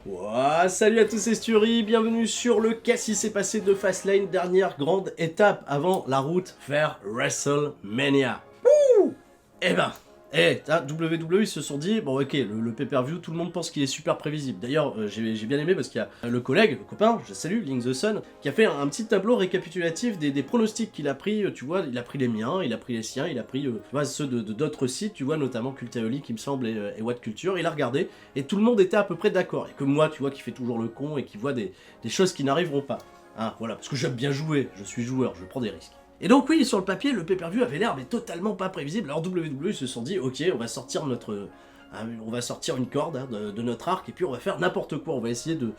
Ouah, salut à tous, c'est Sturi, bienvenue sur le Qu'est-ce qui s'est passé de Fastlane, dernière grande étape avant la route vers WrestleMania. Ouh. Eh ben, WWE ils se sont dit, bon ok, le pay-per-view, tout le monde pense qu'il est super prévisible. D'ailleurs, j'ai bien aimé parce qu'il y a le collègue, le copain, je salue, Link the Sun, qui a fait un petit tableau récapitulatif des pronostics qu'il a pris, tu vois, il a pris les miens, il a pris les siens, il a pris tu vois, ceux de d'autres sites, tu vois, notamment Cultaoli qui me semble et What Culture, il a regardé, et tout le monde était à peu près d'accord, et que moi, tu vois, qui fait toujours le con et qui voit des choses qui n'arriveront pas. Hein, voilà, parce que j'aime bien jouer, je suis joueur, je prends des risques. Et donc oui, sur le papier, le pay-per-view avait l'air mais totalement pas prévisible. Alors WWE se sont dit, ok, on va sortir on va sortir une corde hein, de notre arc et puis on va faire n'importe quoi. On va essayer de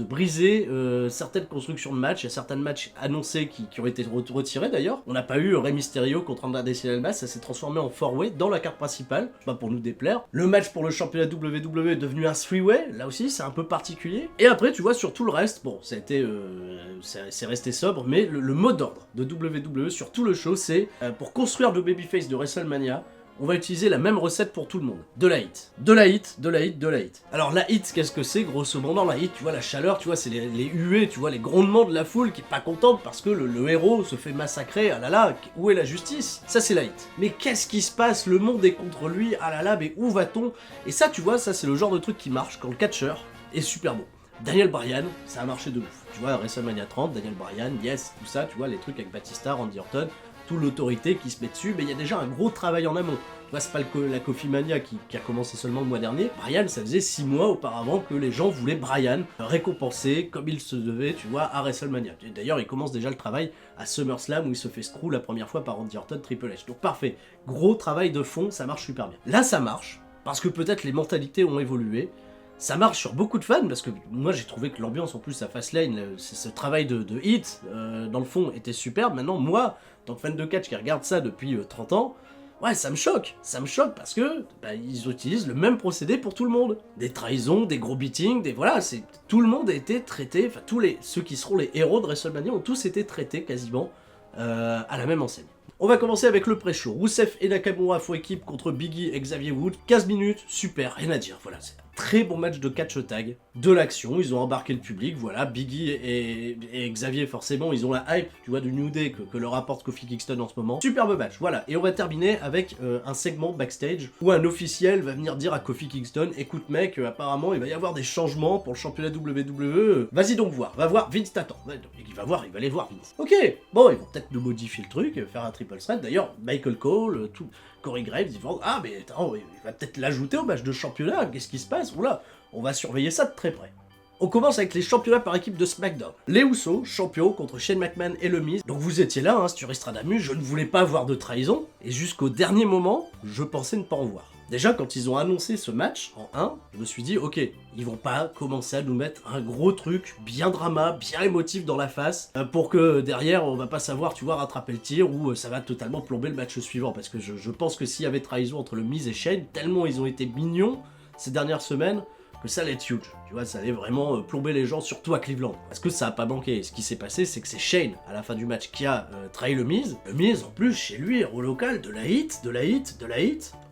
briser certaines constructions de matchs. Il y a certains matchs annoncés qui ont été retirés d'ailleurs. On n'a pas eu Rey Mysterio contre Andrade Cien Almas, ça s'est transformé en 4-way dans la carte principale, pas pour nous déplaire. Le match pour le championnat WWE est devenu un 3-way, là aussi c'est un peu particulier. Et après tu vois sur tout le reste, bon ça a été, c'est resté sobre, mais le mot d'ordre de WWE sur tout le show c'est pour construire le babyface de WrestleMania, on va utiliser la même recette pour tout le monde. De la hit. De la hit, de la hit, de la hit. Alors la hit, qu'est-ce que c'est grosso modo? La hit, tu vois, la chaleur, tu vois, c'est les huées, tu vois, les grondements de la foule qui est pas contente parce que le héros se fait massacrer, ah là là, où est la justice? Ça c'est la hit. Mais qu'est-ce qui se passe? Le monde est contre lui, ah là là, mais où va-t-on? Et ça, tu vois, ça c'est le genre de truc qui marche quand le catcheur est super bon. Daniel Bryan, ça a marché de ouf. Tu vois, WrestleMania 30, Daniel Bryan, yes, tout ça, tu vois, les trucs avec Batista, Randy Orton, toute l'autorité qui se met dessus, mais il y a déjà un gros travail en amont. Tu vois, c'est pas la Coffee Mania qui a commencé seulement le mois dernier. Bryan, ça faisait 6 mois auparavant que les gens voulaient Bryan récompensé comme il se devait, tu vois, à WrestleMania. D'ailleurs, il commence déjà le travail à SummerSlam où il se fait screw la première fois par Randy Orton, Triple H. Donc parfait, gros travail de fond, ça marche super bien. Là, ça marche, parce que peut-être les mentalités ont évolué. Ça marche sur beaucoup de fans, parce que moi j'ai trouvé que l'ambiance en plus à Fastlane, ce travail de hit, dans le fond, était superbe. Maintenant, moi, en tant que fan de catch qui regarde ça depuis 30 ans, ouais, ça me choque parce que ils utilisent le même procédé pour tout le monde. Des trahisons, des gros beatings, voilà, tout le monde a été traité, enfin ceux qui seront les héros de WrestleMania ont tous été traités quasiment à la même enseigne. On va commencer avec le pré-show. Rousseff et Nakamura font équipe contre Biggie et Xavier Wood. 15 minutes, super, rien à dire. Voilà, c'est un très bon match de catch tag. De l'action, ils ont embarqué le public. Voilà, Biggie et Xavier, forcément, ils ont la hype, tu vois, du New Day que leur apporte Kofi Kingston en ce moment. Superbe match, voilà. Et on va terminer avec un segment backstage où un officiel va venir dire à Kofi Kingston, écoute mec, apparemment, il va y avoir des changements pour le championnat WWE. Vas-y donc voir, va voir, Vince t'attend. Il va aller voir Vince. Ok, bon, ils vont peut-être nous modifier le truc, faire un triple threat. D'ailleurs, Michael Cole, Corey Graves, ils vont ah mais attends, il va peut-être l'ajouter au match de championnat, qu'est-ce qui se passe? Oula, on va surveiller ça de très près. On commence avec les championnats par équipe de SmackDown. Les Usos, champions contre Shane McMahon et le Miz. Donc vous étiez là, hein, sur Estradamus, je ne voulais pas voir de trahison, et jusqu'au dernier moment, je pensais ne pas en voir. Déjà, quand ils ont annoncé ce match en 1, je me suis dit, ok, ils vont pas commencer à nous mettre un gros truc bien drama, bien émotif dans la face, pour que derrière, on va pas savoir, tu vois, rattraper le tir, ou ça va totalement plomber le match suivant, parce que je pense que s'il y avait trahison entre le Miz et Shane, tellement ils ont été mignons ces dernières semaines, que ça allait être huge, tu vois, ça allait vraiment plomber les gens, surtout à Cleveland. Parce que ça a pas manqué, ce qui s'est passé, c'est que c'est Shane, à la fin du match, qui a trahi le Miz. Le Miz, en plus, chez lui, héros local, de la hit.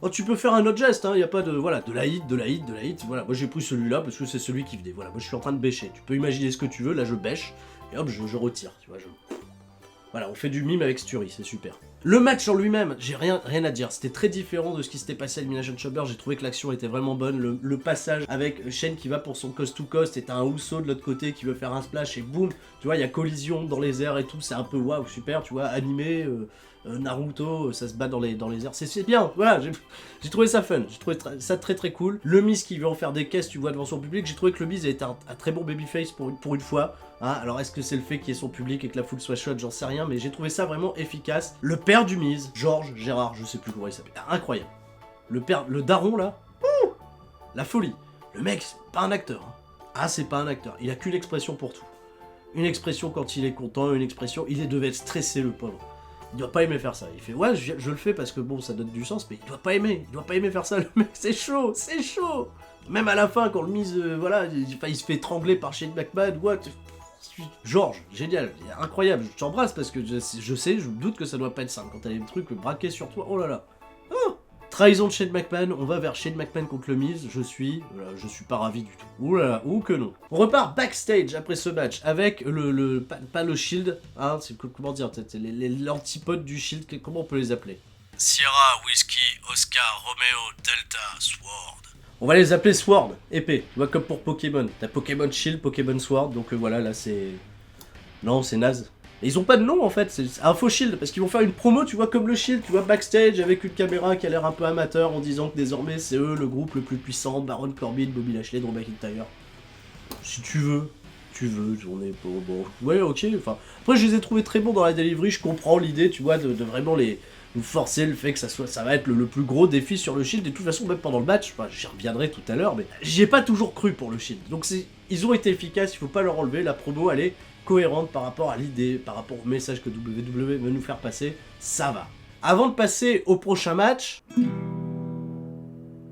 Oh, tu peux faire un autre geste, hein, y a pas de... Voilà, de la hit, voilà. Moi, j'ai pris celui-là, parce que c'est celui qui venait, voilà. Moi, je suis en train de bêcher. Tu peux imaginer ce que tu veux, là, je bêche, et hop, je retire, tu vois, Voilà, on fait du mime avec Sturi, c'est super. Le match en lui-même, j'ai rien à dire. C'était très différent de ce qui s'était passé à Elimination Chamber. J'ai trouvé que l'action était vraiment bonne. Le passage avec Shane qui va pour son coast to coast, et t'as un Uso de l'autre côté qui veut faire un splash, et boum, tu vois, il y a collision dans les airs et tout. C'est un peu waouh, super, tu vois, animé. Naruto, ça se bat dans les airs, c'est bien, voilà, j'ai trouvé ça fun, j'ai trouvé ça très très cool. Le Miz qui veut en faire des caisses, tu vois, devant son public, j'ai trouvé que le Miz a été un très bon babyface pour une fois, hein. Alors est-ce que c'est le fait qu'il y ait son public et que la foule soit chaude, j'en sais rien, mais j'ai trouvé ça vraiment efficace. Le père du Miz, Georges Gérard, je sais plus comment il s'appelle, incroyable. Le daron là, la folie. Le mec, c'est pas un acteur, hein. Ah, c'est pas un acteur, il a qu'une expression pour tout. Une expression quand il est content, une expression, il devait être stressé le pauvre. Il doit pas aimer faire ça. Il fait ouais, je le fais parce que bon, ça donne du sens, mais il doit pas aimer faire ça. Le mec, c'est chaud. Même à la fin, quand le Miz, voilà, il se fait étrangler par Shane McMahon, what? Georges, génial, incroyable. Je t'embrasse parce que je sais, je me doute que ça doit pas être simple quand t'as des trucs braqués sur toi. Oh là là. Oh, Trahison de Shane McMahon, on va vers Shane McMahon contre le Miz, je suis pas ravi du tout. Ouh là là, ou que non. On repart backstage après ce match avec pas le Shield, hein, c'est comment dire, l'antipode du Shield, comment on peut les appeler? Sierra, Whiskey, Oscar, Romeo, Delta, Sword. On va les appeler Sword, épée, tu vois, comme pour Pokémon. T'as Pokémon Shield, Pokémon Sword, donc voilà, là c'est... Non, c'est naze. Et ils ont pas de nom en fait, c'est un faux Shield, parce qu'ils vont faire une promo, tu vois, comme le Shield, tu vois, backstage avec une caméra qui a l'air un peu amateur en disant que désormais c'est eux le groupe le plus puissant, Baron Corbin, Bobby Lashley, Drew McIntyre. Si tu veux, j'en ai pas... Bon, ouais, ok, enfin... Après, je les ai trouvés très bons dans la delivery, je comprends l'idée, tu vois, de vraiment les... Nous forcer le fait que ça va être le plus gros défi sur le Shield, et de toute façon, même pendant le match, enfin, j'y reviendrai tout à l'heure, mais j'y ai pas toujours cru pour le Shield. Donc ils ont été efficaces, il faut pas leur enlever, la promo, elle est cohérente par rapport à l'idée, par rapport au message que WWE veut nous faire passer, ça va. Avant de passer au prochain match...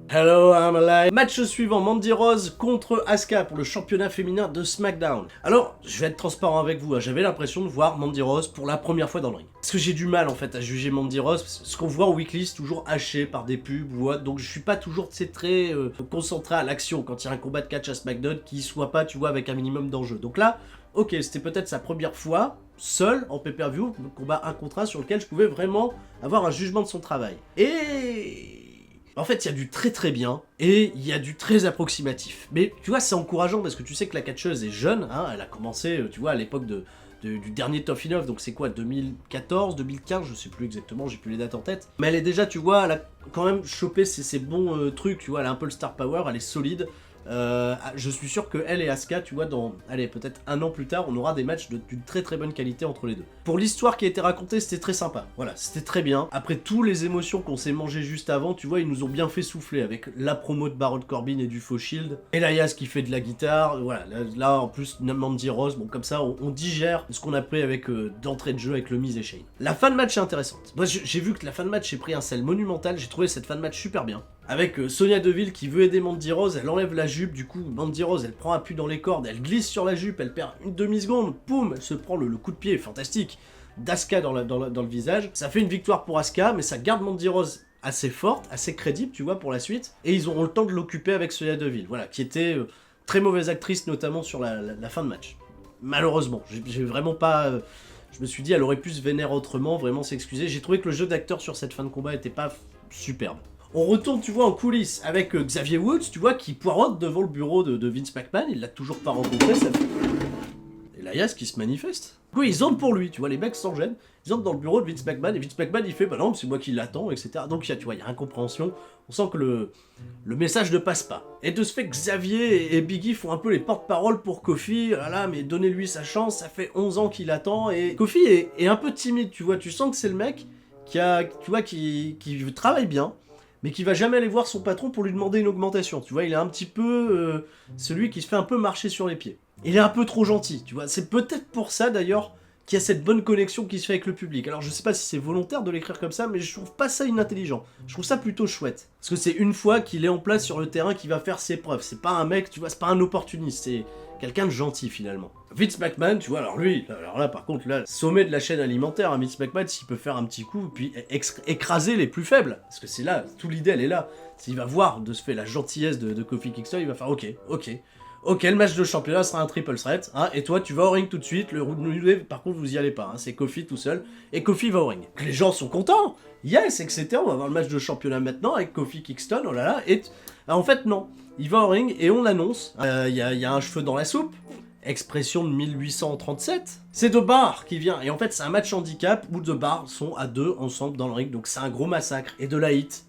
Hello, I'm alive. Match suivant, Mandy Rose contre Asuka pour le championnat féminin de SmackDown. Alors, je vais être transparent avec vous, hein, j'avais l'impression de voir Mandy Rose pour la première fois dans le ring. Parce que j'ai du mal en fait à juger Mandy Rose, parce que ce qu'on voit en weekly c'est toujours haché par des pubs ou autre, donc je suis pas toujours très concentré à l'action quand il y a un combat de catch à SmackDown qui soit pas, tu vois, avec un minimum d'enjeu. Donc là, ok, c'était peut-être sa première fois, seul, en pay-per-view, combat 1 contre 1 sur lequel je pouvais vraiment avoir un jugement de son travail. Et... En fait, il y a du très très bien et il y a du très approximatif. Mais tu vois, c'est encourageant parce que tu sais que la catcheuse est jeune, hein, elle a commencé, tu vois, à l'époque du dernier Tough Enough, donc c'est quoi, 2014, 2015, je sais plus exactement, j'ai plus les dates en tête. Mais elle est déjà, tu vois, elle a quand même chopé ses bons trucs, tu vois, elle a un peu le star power, elle est solide. Je suis sûr que elle et Asuka, tu vois, allez, peut-être un an plus tard, on aura des matchs d'une très très bonne qualité entre les deux. Pour l'histoire qui a été racontée, c'était très sympa. Voilà, c'était très bien. Après tous les émotions qu'on s'est mangées juste avant, tu vois, ils nous ont bien fait souffler avec la promo de Baron Corbin et du faux Shield. Elias qui fait de la guitare, voilà. Là en plus, Mandy Rose, bon comme ça, on digère ce qu'on a pris avec d'entrée de jeu avec le Miz et Shane. La fin de match est intéressante. Moi, j'ai vu que la fin de match ait pris un sel monumental. J'ai trouvé cette fin de match super bien. Avec Sonya Deville qui veut aider Mandy Rose, elle enlève la jupe, du coup Mandy Rose elle prend appui dans les cordes, elle glisse sur la jupe, elle perd une demi-seconde, poum, elle se prend le coup de pied fantastique d'Asuka dans le visage. Ça fait une victoire pour Asuka, mais ça garde Mandy Rose assez forte, assez crédible, tu vois, pour la suite, et ils auront le temps de l'occuper avec Sonya Deville, voilà, qui était très mauvaise actrice, notamment sur la fin de match. Malheureusement, j'ai vraiment pas... je me suis dit, elle aurait pu se vénérer autrement, vraiment s'excuser. J'ai trouvé que le jeu d'acteur sur cette fin de combat était pas superbe. On retourne, tu vois, en coulisses avec Xavier Woods, tu vois, qui poireaute devant le bureau de Vince McMahon, il l'a toujours pas rencontré, ça fait... Et Elias qui se manifeste. Oui, ils entrent pour lui, tu vois, les mecs s'en gênent, ils entrent dans le bureau de Vince McMahon, et Vince McMahon il fait, bah non, c'est moi qui l'attends, etc. Donc, tu vois, il y a incompréhension, on sent que le message ne passe pas. Et de ce fait, Xavier et Biggie font un peu les porte-parole pour Kofi, voilà, mais donnez-lui sa chance, ça fait 11 ans qu'il attend, et Kofi est un peu timide, tu vois, tu sens que c'est le mec qui travaille bien, mais qui va jamais aller voir son patron pour lui demander une augmentation, tu vois, il est un petit peu celui qui se fait un peu marcher sur les pieds. Il est un peu trop gentil, tu vois, c'est peut-être pour ça d'ailleurs qu'il y a cette bonne connexion qui se fait avec le public. Alors je sais pas si c'est volontaire de l'écrire comme ça, mais je trouve pas ça inintelligent, je trouve ça plutôt chouette. Parce que c'est une fois qu'il est en place sur le terrain qu'il va faire ses preuves, c'est pas un mec, tu vois, c'est pas un opportuniste, c'est quelqu'un de gentil finalement. Vince McMahon, tu vois, alors lui, alors là par contre, là, sommet de la chaîne alimentaire, hein, Vince McMahon, s'il peut faire un petit coup, puis écraser les plus faibles, parce que c'est là, tout l'idée elle est là, s'il va voir de ce fait la gentillesse de Kofi Kingston, il va faire ok, le match de championnat sera un triple threat, hein, et toi tu vas au ring tout de suite, le New Day par contre vous y allez pas, hein, c'est Kofi tout seul, et Kofi va au ring. Les gens sont contents, yes, etc, on va avoir le match de championnat maintenant avec Kofi Kingston, oh là là, et en fait non, il va au ring et on annonce, il y a un cheveu dans la soupe, expression de 1837, c'est The Bar qui vient, et en fait c'est un match handicap où The Bar sont à deux ensemble dans le ring, donc c'est un gros massacre, et de la hit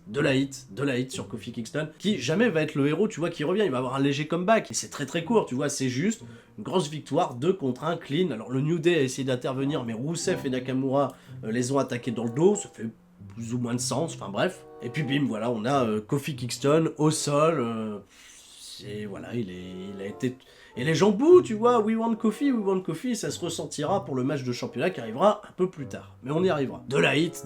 sur Kofi Kingston, qui jamais va être le héros, tu vois, qui revient, il va avoir un léger comeback, et c'est très très court, tu vois, c'est juste une grosse victoire, 2 contre 1, clean. Alors le New Day a essayé d'intervenir, mais Rusev et Nakamura les ont attaqués dans le dos, ça fait plus ou moins de sens, enfin bref, et puis bim, voilà, on a Kofi Kingston au sol, et voilà, il a été... Et les gens bouent, tu vois, we want Kofi, ça se ressentira pour le match de championnat qui arrivera un peu plus tard. Mais on y arrivera. De la hit.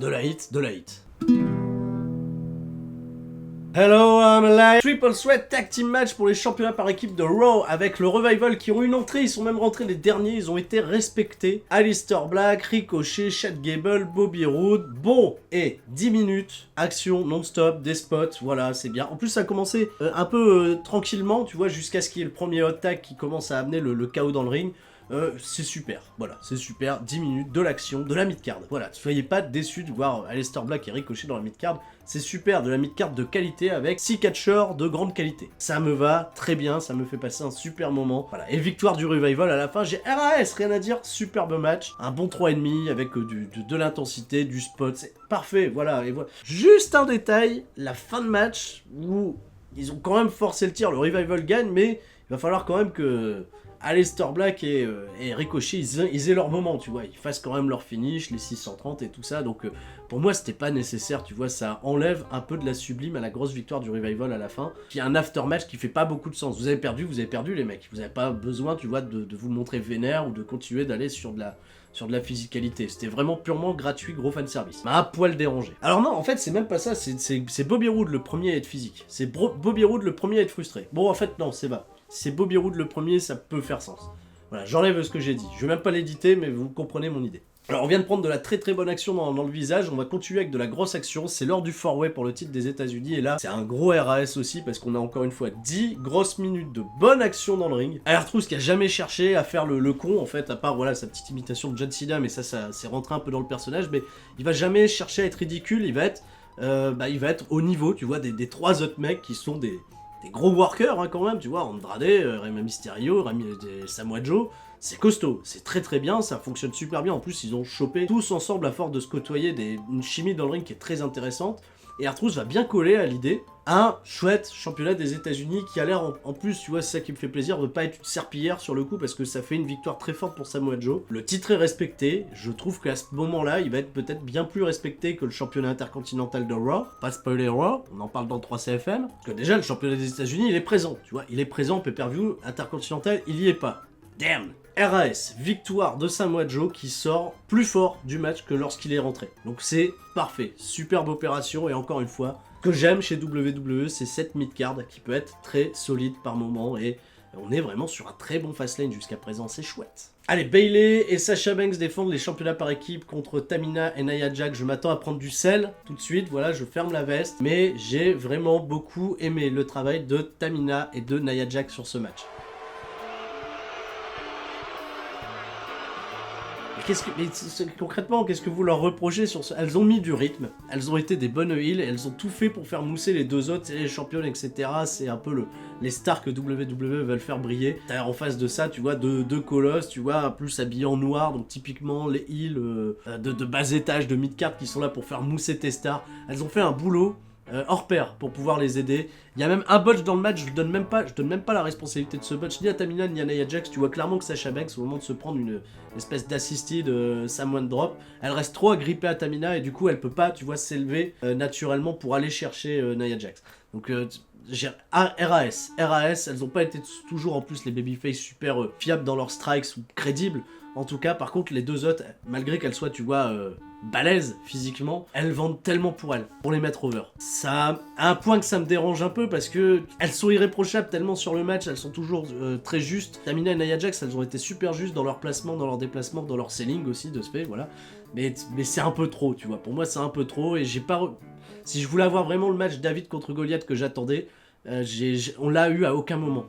Hello, I'm alive. Triple Threat Tag Team Match pour les championnats par équipe de Raw avec le Revival qui ont une entrée, ils sont même rentrés les derniers, ils ont été respectés. Aleister Black, Ricochet, Chad Gable, Bobby Roode. Bon, et 10 minutes, action non-stop, des spots, voilà, c'est bien. En plus, ça a commencé un peu tranquillement, tu vois, jusqu'à ce qu'il y ait le premier hot tag qui commence à amener le chaos dans le ring. C'est super, voilà, c'est super, 10 minutes de l'action, de la mid-card, voilà, soyez pas déçus de voir Aleister Black et Ricochet dans la mid-card, c'est super, de la mid-card de qualité avec 6 catcheurs de grande qualité, ça me va très bien, ça me fait passer un super moment, voilà, et victoire du Revival à la fin, j'ai RAS, rien à dire, superbe match, un bon 3,5 avec de l'intensité, du spot, c'est parfait, voilà, et voilà, juste un détail, la fin de match, où ils ont quand même forcé le tir, le Revival gagne, mais il va falloir quand même que Aleister Black et Ricochet, ils aient leur moment, tu vois, ils fassent quand même leur finish, les 630 et tout ça, donc pour moi c'était pas nécessaire, tu vois, ça enlève un peu de la sublime à la grosse victoire du Revival à la fin, qui a un aftermatch qui fait pas beaucoup de sens, vous avez perdu les mecs, vous avez pas besoin, tu vois, de vous montrer vénère ou de continuer d'aller sur de la physicalité, c'était vraiment purement gratuit, gros fanservice, m'a un poil dérangé. Alors non, en fait c'est même pas ça, c'est Bobby Roode le premier à être physique, c'est Bobby Roode le premier à être frustré, bon en fait non, c'est pas. C'est Bobby Roode le premier, ça peut faire sens. Voilà, j'enlève ce que j'ai dit. Je vais même pas l'éditer, mais vous comprenez mon idée. Alors on vient de prendre de la très très bonne action dans le visage, on va continuer avec de la grosse action, c'est l'heure du four-way pour le titre des États-Unis et là c'est un gros RAS aussi parce qu'on a encore une fois 10 grosses minutes de bonne action dans le ring. R-Truth qui a jamais cherché à faire le con en fait, à part voilà sa petite imitation de John Cena, mais ça c'est rentré un peu dans le personnage, mais il va jamais chercher à être ridicule, il va être au niveau, tu vois, des trois autres mecs qui sont des gros workers hein, quand même, tu vois, Andrade, Rey Mysterio, Samoa Joe, c'est costaud, c'est très très bien, ça fonctionne super bien, en plus ils ont chopé tous ensemble à force de se côtoyer une chimie dans le ring qui est très intéressante, et R-Truth va bien coller à l'idée, un chouette championnat des États-Unis qui a l'air en plus, tu vois, c'est ça qui me fait plaisir de pas être une serpillière sur le coup parce que ça fait une victoire très forte pour Samoa Joe. Le titre est respecté, je trouve qu'à ce moment-là, il va être peut-être bien plus respecté que le championnat intercontinental de Raw. Pas spoiler Raw, on en parle dans 3CFM. Parce que déjà, le championnat des États-Unis, il est présent, tu vois, il est présent, pay-per-view, intercontinental, il y est pas. Damn! RAS, victoire de Samoa Joe qui sort plus fort du match que lorsqu'il est rentré. Donc c'est parfait, superbe opération et encore une fois, ce que j'aime chez WWE, c'est cette mid-card qui peut être très solide par moment et on est vraiment sur un très bon fastlane jusqu'à présent, c'est chouette. Allez, Bayley et Sasha Banks défendent les championnats par équipe contre Tamina et Nia Jax. Je m'attends à prendre du sel tout de suite, voilà, je ferme la veste. Mais j'ai vraiment beaucoup aimé le travail de Tamina et de Nia Jax sur ce match. Concrètement, qu'est-ce que vous leur reprochez sur ce... Elles ont mis du rythme, elles ont été des bonnes heals, elles ont tout fait pour faire mousser les deux autres, c'est les championnes, etc. C'est un peu les stars que WWE veulent faire briller. T'as en face de ça, tu vois, deux colosses, tu vois, plus habillés en noir, donc typiquement les heals de bas étage, de mid-card qui sont là pour faire mousser tes stars. Elles ont fait un boulot hors pair pour pouvoir les aider. Il y a même un botch dans le match, je donne même pas la responsabilité de ce botch ni à Tamina ni à Nia Jax. Tu vois clairement que Sasha Banks, au moment de se prendre une espèce d'assisted Samoan Drop, elle reste trop agrippée à Tamina et du coup elle peut pas, tu vois, s'élever naturellement pour aller chercher Nia Jax. Donc RAS, elles ont pas été toujours en plus les babyface super fiables dans leurs strikes ou crédibles. En tout cas, par contre, les deux autres, malgré qu'elles soient, tu vois, balèzes physiquement, elles vendent tellement pour elles, pour les mettre over. Ça a un point que ça me dérange un peu parce que elles sont irréprochables tellement sur le match, elles sont toujours très justes. Tamina et Nia Jax, elles ont été super justes dans leur placement, dans leur déplacement, dans leur selling aussi de ce fait, voilà. Mais c'est un peu trop, tu vois. Pour moi, c'est un peu trop et j'ai pas... Si je voulais avoir vraiment le match David contre Goliath que j'attendais, on l'a eu à aucun moment.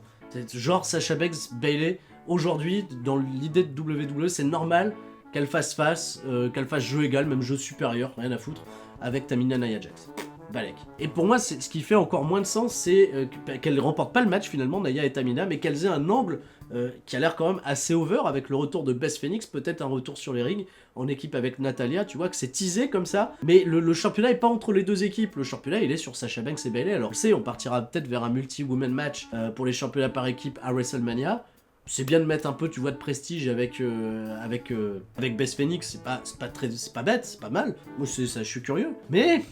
Genre Sasha Banks, Bayley... Aujourd'hui, dans l'idée de WWE, c'est normal qu'elle fasse face, qu'elle fasse jeu égal, même jeu supérieur, rien à foutre, avec Tamina Nia Jax. Balek. Et pour moi, ce qui fait encore moins de sens, c'est qu'elles ne remportent pas le match finalement, Nia et Tamina, mais qu'elles aient un angle qui a l'air quand même assez over, avec le retour de Beth Phoenix, peut-être un retour sur les rings, en équipe avec Natalia, tu vois, que c'est teasé comme ça, mais le championnat est pas entre les deux équipes, le championnat il est sur Sasha Banks et Bayley, alors on partira peut-être vers un multi-women match pour les championnats par équipe à WrestleMania. C'est bien de mettre un peu, tu vois, de prestige avec Beth Phoenix, c'est pas bête, c'est pas mal. Moi, ça, je suis curieux. Mais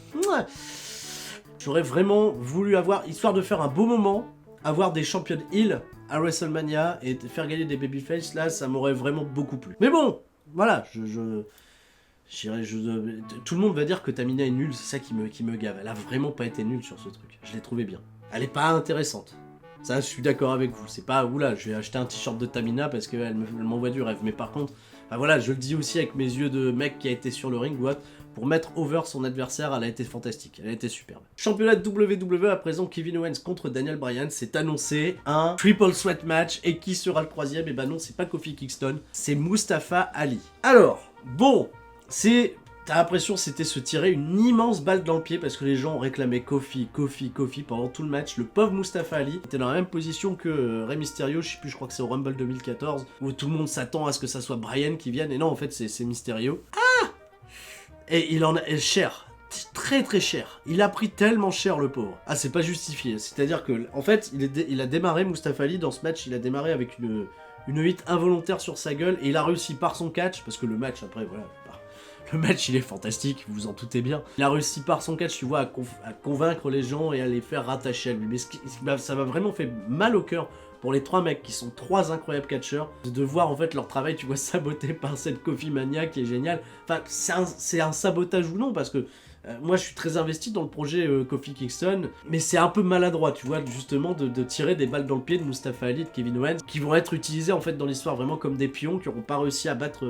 j'aurais vraiment voulu avoir, histoire de faire un beau moment, avoir des championnes heel à WrestleMania et faire gagner des babyface, là, ça m'aurait vraiment beaucoup plu. Mais bon, voilà, Tout le monde va dire que Tamina est nulle, c'est ça qui me gave. Elle a vraiment pas été nulle sur ce truc. Je l'ai trouvé bien. Elle est pas intéressante. Ça, je suis d'accord avec vous. C'est pas, oula, je vais acheter un t-shirt de Tamina parce qu'elle m'envoie du rêve. Mais par contre, voilà, je le dis aussi avec mes yeux de mec qui a été sur le ring, what, pour mettre over son adversaire, elle a été fantastique. Elle a été superbe. Championnat de WWE à présent, Kevin Owens contre Daniel Bryan. C'est annoncé un triple threat match. Et qui sera le troisième? Et bah non, c'est pas Kofi Kingston, c'est Mustafa Ali. Alors, bon, t'as l'impression que c'était se tirer une immense balle dans le pied parce que les gens ont réclamé Kofi pendant tout le match. Le pauvre Mustafa Ali était dans la même position que Rey Mysterio, je crois que c'est au Rumble 2014, où tout le monde s'attend à ce que ça soit Bryan qui vienne, et non, en fait, c'est Mysterio. Ah! Et il en a cher. Très très cher. Il a pris tellement cher, le pauvre. Ah, c'est pas justifié. C'est-à-dire que, en fait, il a démarré, Mustafa Ali, dans ce match, il a démarré avec une hit involontaire sur sa gueule, et il a réussi par son catch, parce que le match, après, voilà, le match, il est fantastique, vous vous en doutez bien. Il a réussi par son catch, tu vois, à convaincre les gens et à les faire rattacher à lui. Mais ça m'a vraiment fait mal au cœur pour les trois mecs qui sont trois incroyables catcheurs, de voir en fait leur travail, tu vois, saboté par cette Kofi Mania qui est géniale. Enfin, c'est un sabotage ou non, parce que moi je suis très investi dans le projet Kofi Kingston, mais c'est un peu maladroit, tu vois, justement de tirer des balles dans le pied de Mustafa Ali, de Kevin Owens, qui vont être utilisés en fait dans l'histoire vraiment comme des pions, qui n'auront pas réussi à battre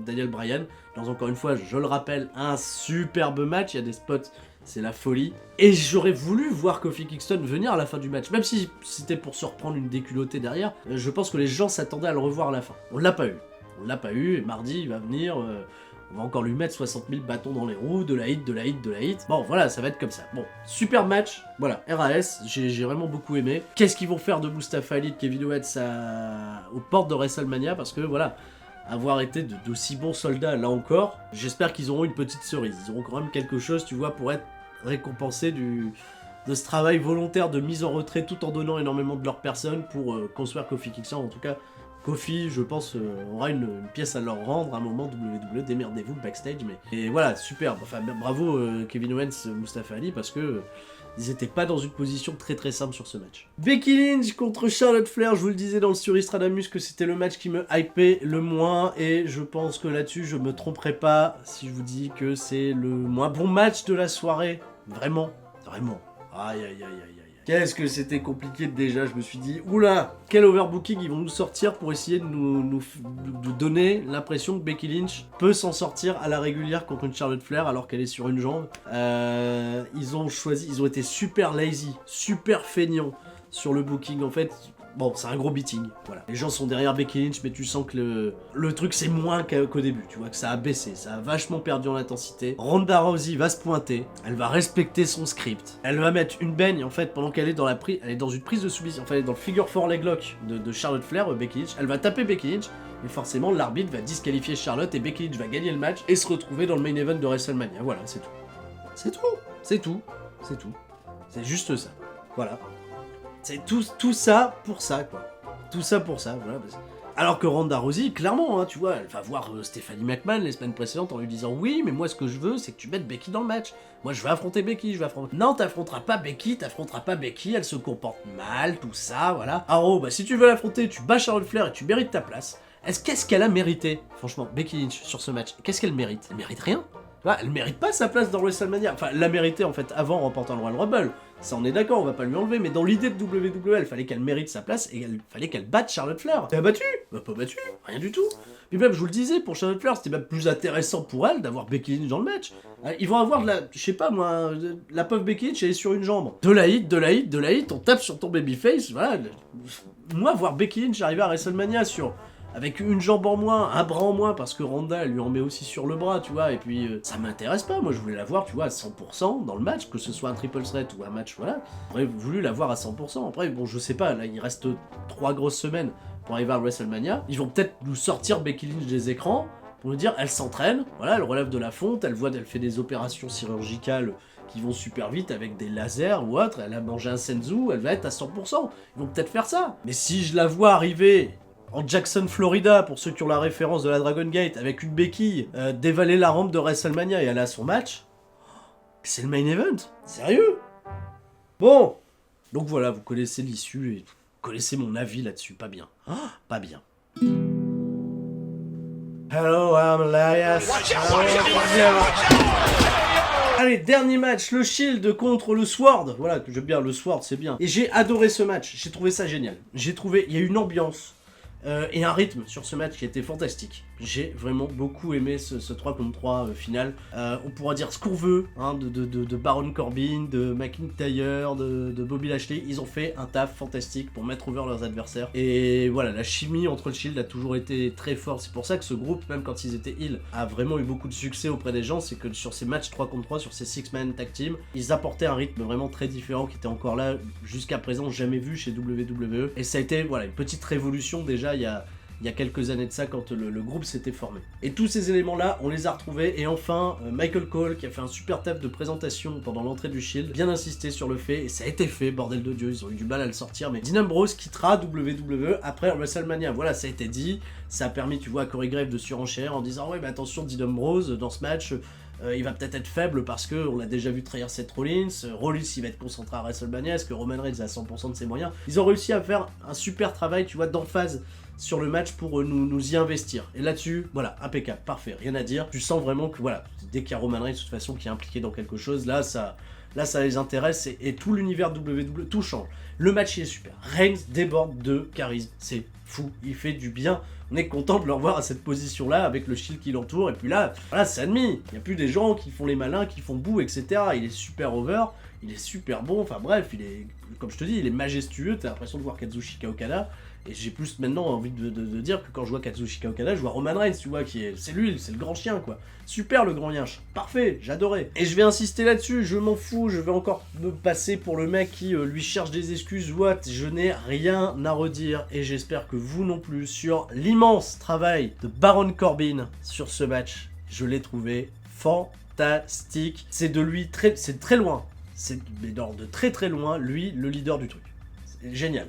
Daniel Bryan. Dans, encore une fois, je le rappelle, un superbe match, il y a des spots, c'est la folie. Et j'aurais voulu voir Kofi Kingston venir à la fin du match, même si c'était pour se reprendre une déculottée derrière. Je pense que les gens s'attendaient à le revoir à la fin. On l'a pas eu. Et mardi, il va venir... on va encore lui mettre 60 000 bâtons dans les roues, de la hit. Bon, voilà, ça va être comme ça. Bon, super match, voilà, RAS, j'ai vraiment beaucoup aimé. Qu'est-ce qu'ils vont faire de Mustafa Ali, de Kevin Owens aux portes de WrestleMania? Parce que, voilà, avoir été d'aussi bons soldats, là encore, j'espère qu'ils auront une petite cerise. Ils auront quand même quelque chose, tu vois, pour être récompensés de ce travail volontaire de mise en retrait, tout en donnant énormément de leur personne pour construire Kofi Kingston. En tout cas, Kofi, je pense, aura une pièce à leur rendre à un moment. WWE, démerdez-vous backstage, mais... Et voilà, superbe. Enfin, bravo Kevin Owens, Mustafa Ali, parce que ils étaient pas dans une position très très simple sur ce match. Becky Lynch contre Charlotte Flair, je vous le disais dans le Suristradamus que c'était le match qui me hypait le moins, et je pense que là-dessus je me tromperai pas si je vous dis que c'est le moins bon match de la soirée. Vraiment. Aïe. Qu'est-ce que c'était compliqué déjà, je me suis dit, oula, quel overbooking ils vont nous sortir pour essayer de nous donner l'impression que Becky Lynch peut s'en sortir à la régulière contre une Charlotte Flair alors qu'elle est sur une jambe. Ils ont été super lazy, super feignants sur le booking en fait. Bon, c'est un gros beating, voilà. Les gens sont derrière Becky Lynch, mais tu sens que le truc c'est moins qu'au début, tu vois, que ça a baissé, ça a vachement perdu en intensité. Ronda Rousey va se pointer, elle va respecter son script, elle va mettre une baigne, en fait, pendant qu'elle est elle est dans une prise de soumission, enfin, elle est dans le figure 4 leg lock de Charlotte Flair, Becky Lynch, elle va taper Becky Lynch, et forcément, l'arbitre va disqualifier Charlotte, et Becky Lynch va gagner le match, et se retrouver dans le main event de WrestleMania, voilà, c'est tout. C'est juste ça, voilà. C'est tout ça pour ça, quoi. Tout ça pour ça, voilà. Alors que Ronda Rousey, clairement, hein, tu vois, elle va voir Stephanie McMahon les semaines précédentes en lui disant « Oui, mais moi ce que je veux, c'est que tu mettes Becky dans le match. Moi je veux affronter Becky, Non, t'affronteras pas Becky, elle se comporte mal, tout ça, voilà. Alors, bah si tu veux l'affronter, tu bats Charlotte Flair et tu mérites ta place. Qu'est-ce qu'elle a mérité, franchement, Becky Lynch, sur ce match? Qu'est-ce qu'elle mérite? Elle mérite rien. Elle mérite pas sa place dans WrestleMania. Enfin, elle l'a mérité en fait avant en remportant le Royal Rumble. Ça, on est d'accord, on va pas lui enlever. Mais dans l'idée de WWE, il fallait qu'elle mérite sa place et il fallait qu'elle batte Charlotte Flair. Elle a battu? Bah, pas battu, rien du tout. Puis même, je vous le disais, pour Charlotte Flair, c'était même plus intéressant pour elle d'avoir Becky Lynch dans le match. Ils vont avoir je sais pas moi, la pauvre Becky Lynch, elle est sur une jambe. De la hit, on tape sur ton babyface, voilà. Moi, voir Becky Lynch arriver à WrestleMania avec une jambe en moins, un bras en moins, parce que Ronda, elle lui en met aussi sur le bras, tu vois, et puis ça m'intéresse pas, moi je voulais la voir, tu vois, à 100% dans le match, que ce soit un triple threat ou un match, voilà, j'aurais voulu la voir à 100%, après, bon, je sais pas, là, il reste 3 grosses semaines pour arriver à WrestleMania, ils vont peut-être nous sortir Becky Lynch des écrans, pour nous dire, elle s'entraîne, voilà, elle relève de la fonte, elle fait des opérations chirurgicales qui vont super vite avec des lasers ou autre, elle a mangé un senzu, elle va être à 100%, ils vont peut-être faire ça, mais si je la vois arriver en Jackson, Florida, pour ceux qui ont la référence de la Dragon Gate, avec une béquille, dévaler la rampe de WrestleMania et aller à son match, c'est le main event. Sérieux? Bon. Donc voilà, vous connaissez l'issue et vous connaissez mon avis là-dessus. Pas bien. Pas bien. Hello, I'm Elias. Allez, dernier match, le Shield contre le Sword. Voilà, j'aime bien, le Sword, c'est bien. Et j'ai adoré ce match, j'ai trouvé ça génial. J'ai trouvé, il y a une ambiance et un rythme sur ce match qui était fantastique. J'ai vraiment beaucoup aimé ce 3 contre 3 final. On pourra dire ce qu'on veut, hein, de Baron Corbin, de McIntyre, de Bobby Lashley. Ils ont fait un taf fantastique pour mettre over leurs adversaires. Et voilà, la chimie entre le Shield a toujours été très forte. C'est pour ça que ce groupe, même quand ils étaient heal, a vraiment eu beaucoup de succès auprès des gens. C'est que sur ces matchs 3 contre 3, sur ces 6-man tag team, ils apportaient un rythme vraiment très différent qui était encore là jusqu'à présent jamais vu chez WWE. Et ça a été voilà, une petite révolution déjà il y a quelques années de ça quand le groupe s'était formé. Et tous ces éléments-là, on les a retrouvés. Et enfin, Michael Cole, qui a fait un super taf de présentation pendant l'entrée du Shield, bien insisté sur le fait, et ça a été fait, bordel de Dieu, ils ont eu du mal à le sortir, mais Dean Ambrose quittera WWE après WrestleMania. Voilà, ça a été dit, ça a permis, tu vois, à Corey Graves de surenchère en disant « Ouais, mais attention, Dean Ambrose, dans ce match... il va peut-être être faible parce qu'on l'a déjà vu trahir Seth Rollins, Rollins il va être concentré à WrestleMania, est-ce que Roman Reigns a 100% de ses moyens ?» Ils ont réussi à faire un super travail, tu vois, d'emphase sur le match pour nous y investir. Et là-dessus, voilà, impeccable, parfait, rien à dire. Tu sens vraiment que, voilà, dès qu'il y a Roman Reigns, de toute façon, qui est impliqué dans quelque chose, là, ça les intéresse et tout l'univers WWE, tout change. Le match, il est super. Reigns déborde de charisme, c'est fou, il fait du bien. On est content de le revoir à cette position-là, avec le Shield qui l'entoure, et puis là, voilà, c'est admis. Il n'y a plus des gens qui font les malins, qui font boue, etc. Il est super over, il est super bon, enfin bref, il est, comme je te dis, il est majestueux, t'as l'impression de voir Kazuchika Okada, et j'ai plus maintenant envie de dire que quand je vois Kazuchika Okada, je vois Roman Reigns, tu vois, c'est lui, c'est le grand chien, quoi. Super le grand yinche, parfait, j'adorais. Et je vais insister là-dessus, je m'en fous, je vais encore me passer pour le mec qui lui cherche des excuses, what, je n'ai rien à redire, et j'espère que vous non plus, sur l'immense travail de Baron Corbin sur ce match, je l'ai trouvé fantastique. C'est de lui, c'est très loin, c'est de très très loin, lui, le leader du truc. C'est génial.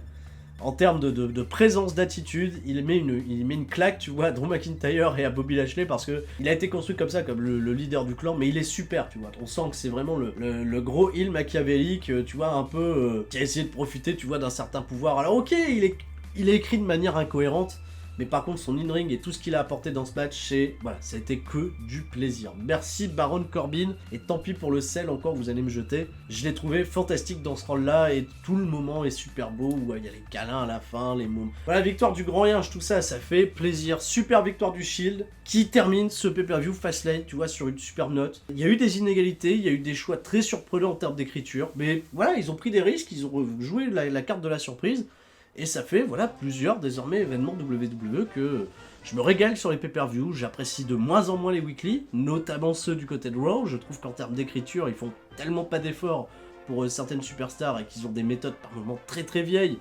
En termes de présence, d'attitude, il met une claque, tu vois, à Drew McIntyre et à Bobby Lashley parce que il a été construit comme ça, comme le leader du clan, mais il est super, tu vois. On sent que c'est vraiment le gros heel machiavélique, tu vois, un peu, qui a essayé de profiter, tu vois, d'un certain pouvoir. Alors ok, il est écrit de manière incohérente, mais par contre son in-ring et tout ce qu'il a apporté dans ce match, voilà, ça a été que du plaisir. Merci Baron Corbin, et tant pis pour le sel encore, vous allez me jeter. Je l'ai trouvé fantastique dans ce rôle-là, et tout le moment est super beau, où il y a les câlins à la fin, les moments... Voilà, victoire du grand yinche, tout ça, ça fait plaisir. Super victoire du Shield, qui termine ce pay-per-view Fastlane, tu vois, sur une superbe note. Il y a eu des inégalités, il y a eu des choix très surprenants en termes d'écriture, mais voilà, ils ont pris des risques, ils ont joué la carte de la surprise. Et ça fait, voilà, plusieurs, désormais, événements WWE que je me régale sur les pay-per-views. J'apprécie de moins en moins les weekly, notamment ceux du côté de Raw. Je trouve qu'en termes d'écriture, ils font tellement pas d'efforts pour certaines superstars et qu'ils ont des méthodes par moments très très vieilles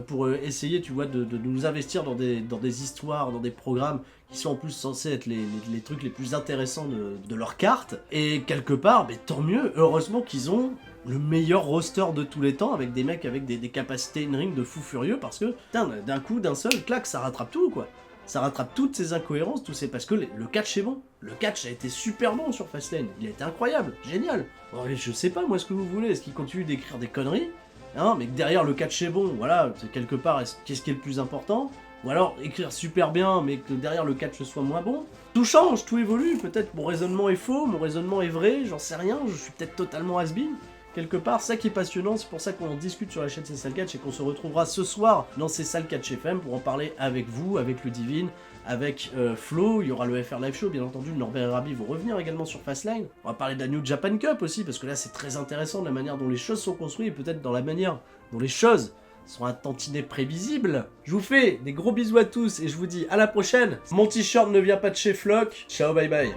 pour essayer, tu vois, de nous investir dans des histoires, dans des programmes qui sont en plus censés être les trucs les plus intéressants de leur carte. Et quelque part, mais tant mieux, heureusement qu'ils ont le meilleur roster de tous les temps, avec des mecs avec des capacités in-ring de fou furieux, parce que, putain, d'un coup, d'un seul, clac, ça rattrape tout, quoi. Ça rattrape toutes ces incohérences, tout ces... Parce que le catch est bon. Le catch a été super bon sur Fastlane. Il a été incroyable, génial. Bon, je sais pas, moi, ce que vous voulez. Est-ce qu'il continue d'écrire des conneries, hein, mais que derrière le catch est bon, voilà, c'est quelque part, qu'est-ce qui est le plus important? Ou alors écrire super bien, mais que derrière le catch soit moins bon? Tout change, tout évolue. Peut-être mon raisonnement est faux, mon raisonnement est vrai, j'en sais rien, je suis peut-être totalement has-been. Quelque part, ça qui est passionnant, c'est pour ça qu'on en discute sur la chaîne C'est Sale Catch et qu'on se retrouvera ce soir dans C'est Sale Catch FM pour en parler avec vous, avec Ludivine, avec Flo. Il y aura le FR Live Show, bien entendu, Norbert et Rabi vont revenir également sur Fastlane. On va parler de la New Japan Cup aussi, parce que là c'est très intéressant de la manière dont les choses sont construites et peut-être dans la manière dont les choses sont un tantinet prévisibles. Je vous fais des gros bisous à tous et je vous dis à la prochaine. Mon t-shirt ne vient pas de chez Flock. Ciao, bye bye.